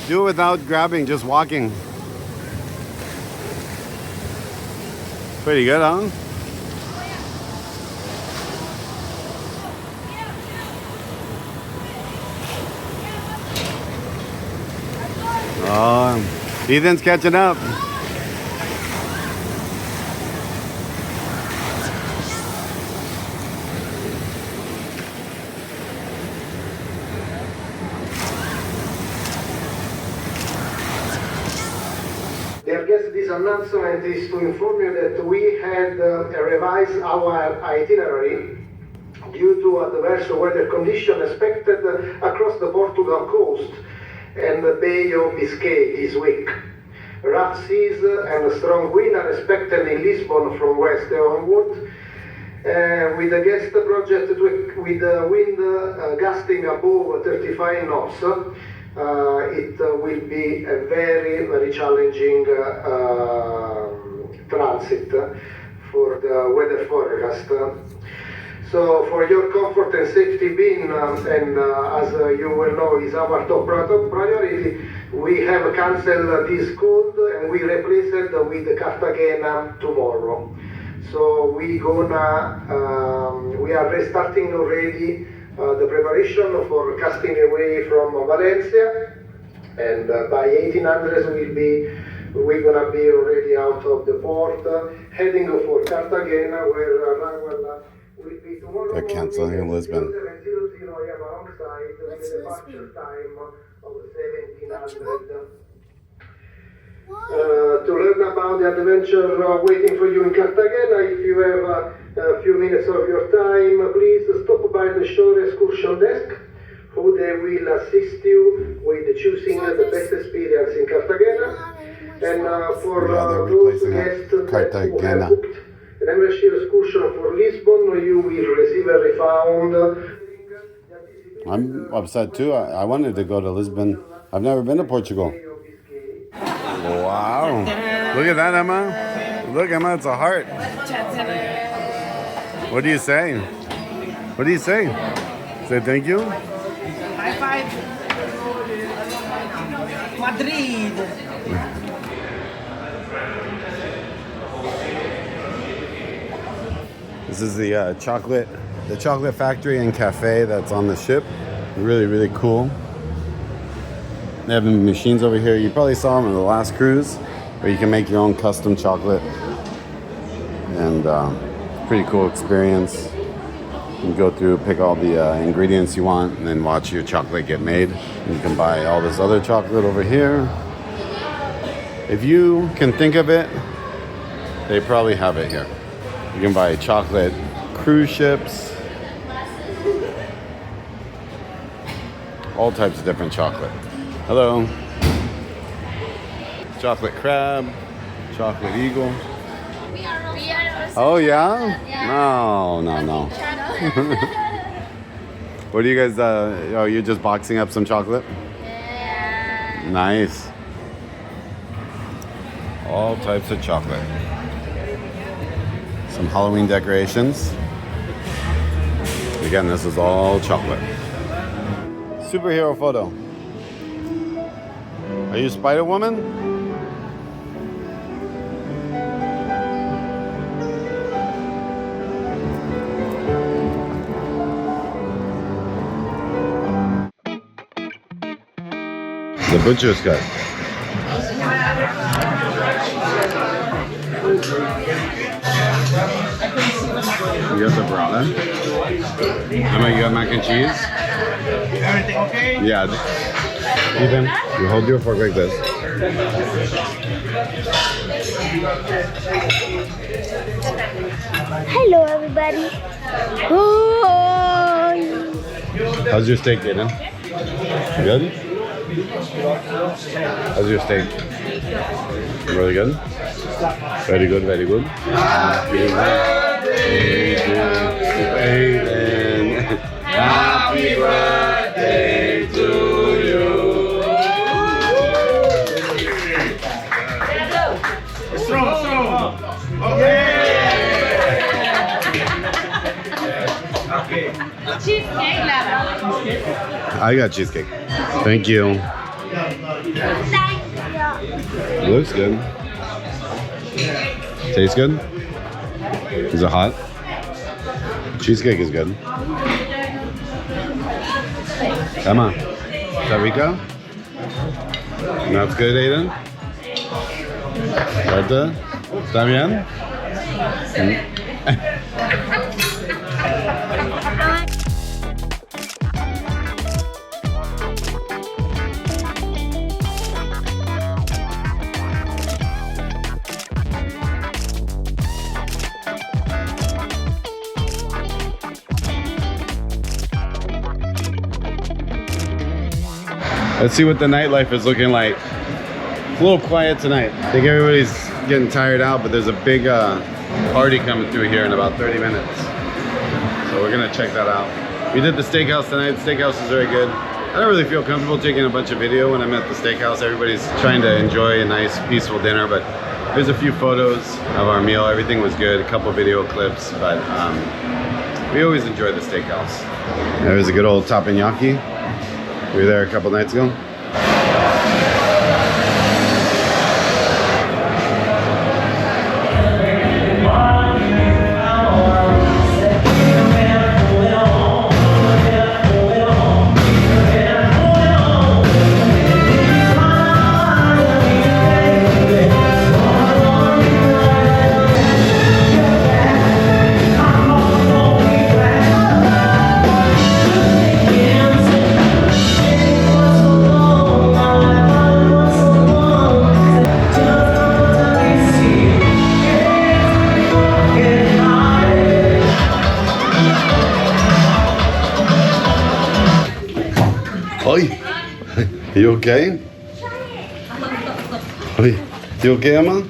Do it without grabbing, just walking. Pretty good, huh? Oh, Ethan's catching up. Dear guests, this announcement is to inform you that we had revised our itinerary due to adverse weather conditions expected across the Portugal coast and the Bay of Biscay this week. Rough seas and strong wind are expected in Lisbon from west onward, with the guest project with the wind gusting above 35 knots. It will be a very, very challenging transit for the weather forecast. So for your comfort and safety being, and as you will know is our top priority, we have cancelled this code and we replace it with Cartagena tomorrow. So we are restarting already the preparation for casting away from Valencia, and by 1800 we're gonna be already out of the port, heading for Cartagena, where arrival will be tomorrow. They're canceling in Lisbon. To learn about the adventure waiting for you in Cartagena, if you have a few minutes of your time, please stop by the shore excursion desk, who they will assist you with choosing the best experience in Cartagena. And for those guests who have booked an membership excursion for Lisbon, you will receive a refund. I'm upset too. I wanted to go to Lisbon. I've never been to Portugal. Wow. Look at that, Emma. Look, Emma, it's a heart. What do you say? What do you say? Say thank you? High five. Madrid. This is the chocolate factory and cafe that's on the ship. Really, really cool. They have machines over here. You probably saw them on the last cruise, where you can make your own custom chocolate. And pretty cool experience. You can go through, pick all the ingredients you want, and then watch your chocolate get made. And you can buy all this other chocolate over here. If you can think of it, they probably have it here. You can buy chocolate cruise ships, all types of different chocolate. Hello. Chocolate crab, chocolate eagle. Oh yeah? No. What do you guys, oh, you're just boxing up some chocolate? Yeah. Nice. All types of chocolate. Some Halloween decorations. Again, this is all chocolate. Superhero photo. Are you Spider-Woman? The butcher's cut. You got the burrata? Emma, you got mac and cheese? Everything okay? Yeah. Ethan, you hold your fork like this. Hello, everybody. How's your steak, Ethan? Good? How's your steak? Really good? Very good, very good. Happy birthday to Aiden. Happy birthday to you. Stroll. Okay. Cheesecake, I got cheesecake. Thank you. It looks good. Tastes good? Is it hot? Cheesecake is good. Come on. Is that Erika? That's good, Aiden? ¿Verdad? ¿Está bien? Let's see what the nightlife is looking like. It's a little quiet tonight. I think everybody's getting tired out, but there's a big party coming through here in about 30 minutes. So we're gonna check that out. We did the steakhouse tonight. The steakhouse is very good. I don't really feel comfortable taking a bunch of video when I'm at the steakhouse. Everybody's trying to enjoy a nice, peaceful dinner, but there's a few photos of our meal. Everything was good, a couple video clips, but we always enjoy the steakhouse. There's a good old teppanyaki. We were there a couple nights ago. Oi, you okay? Oi, you okay, Emma?